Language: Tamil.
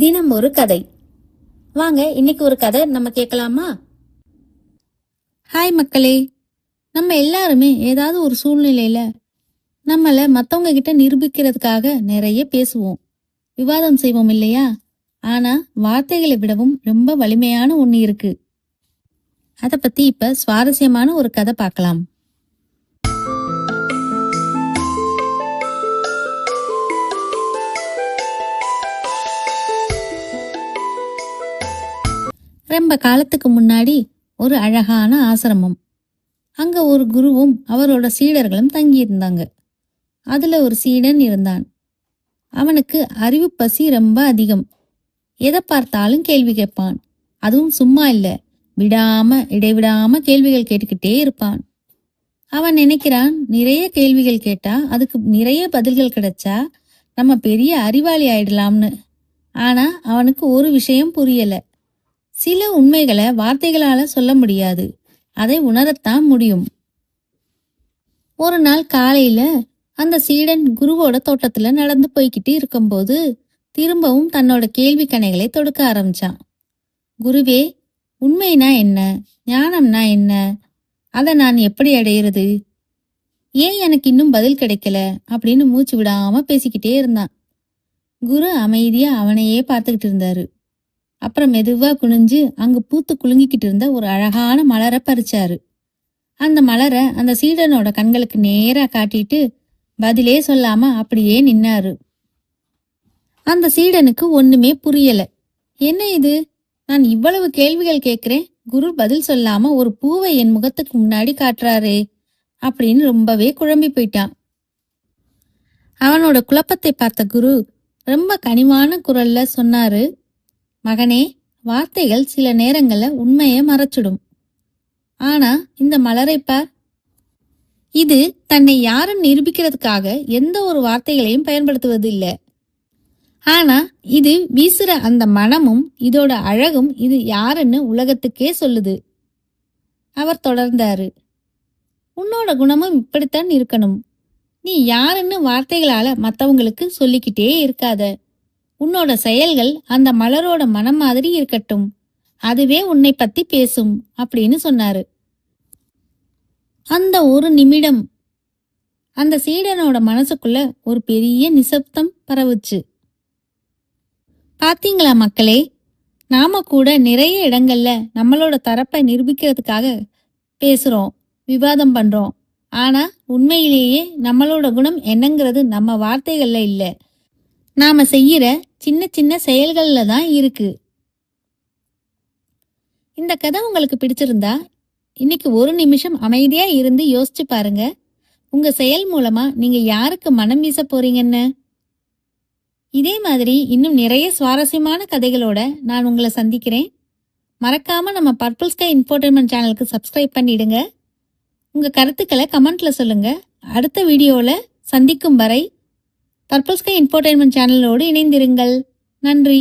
தினம் ஒரு கதை. வாங்க இன்னைக்கு ஒரு கதை நம்ம கேட்கலாமா? ஹாய் மக்களே, நம்ம எல்லாருமே ஏதாவது ஒரு சூழ்நிலையில நம்மள மத்தவங்க கிட்ட நிரூபிக்கிறதுக்காக நிறைய பேசுவோம், விவாதம் செய்வோம் இல்லையா? ஆனா வார்த்தைகளை விடவும் ரொம்ப வலிமையான ஒண்ணு இருக்கு. அத பத்தி இப்ப சுவாரஸ்யமான ஒரு கதை பார்க்கலாம். ரொம்ப காலத்துக்கு முன்னாடி ஒரு அழகான ஆசிரமம். அங்க ஒரு குருவும் அவரோட சீடர்களும் தங்கியிருந்தாங்க. அதுல ஒரு சீடன் இருந்தான். அவனுக்கு அறிவு பசி ரொம்ப அதிகம். எதை பார்த்தாலும் கேள்வி கேட்பான். அதுவும் சும்மா இல்ல, இடைவிடாம கேள்விகள் கேட்டுக்கிட்டே இருப்பான். அவன் நினைக்கிறான், நிறைய கேள்விகள் கேட்டா அதுக்கு நிறைய பதில்கள் கிடைச்சா நம்ம பெரிய அறிவாளி ஆயிடலாம்னு. ஆனா அவனுக்கு ஒரு விஷயம் புரியல. சில உண்மைகளை வார்த்தைகளால சொல்ல முடியாது, அதை உணரத்தான் முடியும். ஒரு நாள் காலையில அந்த சீடன் குருவோட தோட்டத்துல நடந்து போய்கிட்டு இருக்கும்போது திரும்பவும் தன்னோட கேள்வி கணைகளை தொடுக்க ஆரம்பிச்சான். குருவே, உண்மைனா என்ன? ஞானம்னா என்ன? அதை நான் எப்படி அடையிறது? ஏன் எனக்கு இன்னும் பதில் கிடைக்கல? அப்படின்னு மூச்சு விடாம பேசிக்கிட்டே இருந்தான். குரு அமைதியா அவனையே பார்த்துக்கிட்டு இருந்தாரு. அப்புறம் மெதுவா குனிஞ்சு அங்கு பூத்து குலுங்கிக்கிட்டு இருந்த ஒரு அழகான மலரை பறிச்சாரு. அந்த மலரை அந்த சீடனோட கண்களுக்கு நேரா காட்டிட்டு பதிலே சொல்லாம அப்படியே நின்னாரு. அந்த சீடனுக்கு ஒண்ணுமே புரியல. என்ன இது, நான் இவ்வளவு கேள்விகள் கேட்கிறேன், குரு பதில் சொல்லாம ஒரு பூவை என் முகத்துக்கு முன்னாடி காட்டுறாரே அப்படின்னு ரொம்பவே குழம்பி போயிட்டான். அவனோட குழப்பத்தை பார்த்த குரு ரொம்ப கனிவான குரல்ல சொன்னாரு, மகனே, வார்த்தைகள் சில நேரங்கள்ல உண்மையை மறைச்சிடும். ஆனா இந்த மலரை பார், இது தன்னை யாரும் நிரூபிக்கிறதுக்காக எந்த ஒரு வார்த்தைகளையும் பயன்படுத்துவது இல்லை. ஆனா இது வீசுற அந்த மனமும் இதோட அழகும் இது யாருன்னு உலகத்துக்கே சொல்லுது. அவர் தொடர்ந்தாரு, உன்னோட குணமும் இப்படித்தான் இருக்கணும். நீ யாருன்னு வார்த்தைகளால மத்தவங்களுக்கு சொல்லிக்கிட்டே இருக்காத. உன்னோட செயல்கள் அந்த மலரோட மனம் மாதிரி இருக்கட்டும், அதுவே உன்னை பத்தி பேசும் அப்படின்னு சொன்னாரு. அந்த ஒரு நிமிடம் அந்த சீடனோட மனசுக்குள்ள ஒரு பெரிய நிசப்தம் பரவுச்சு. பாத்தீங்களா மக்களே, நாம கூட நிறைய இடங்கள்ல நம்மளோட தரப்பை நிரூபிக்கிறதுக்காக பேசுறோம், விவாதம் பண்றோம். ஆனா உண்மையிலேயே நம்மளோட குணம் என்னங்கிறது நம்ம வார்த்தைகள்ல இல்ல, நாம செய்யற சின்ன சின்ன செயல்கள்ல தான் இருக்கு. இந்த கதை உங்களுக்கு பிடிச்சிருந்தா இன்னைக்கு ஒரு நிமிஷம் அமைதியா இருந்து யோசிச்சு பாருங்க. உங்க செயல் மூலமா நீங்க யாருக்கு மனம் வீச போறீங்கன்னு. இதே மாதிரி இன்னும் நிறைய சுவாரஸ்யமான கதைகளோட நான் உங்களை சந்திக்கிறேன். மறக்காம நம்ம பர்பிள் ஸ்கை இன்ஃபோடெயின்மெண்ட் சேனலுக்கு சப்ஸ்கிரைப் பண்ணிடுங்க. உங்க கருத்துக்களை கமெண்ட்ல சொல்லுங்க. அடுத்த வீடியோல சந்திக்கும் வரை பர்பிள் ஸ்கை இன்ஃபோடெயின்மெண்ட் சேனலோடு இணைந்திருங்கள். நன்றி.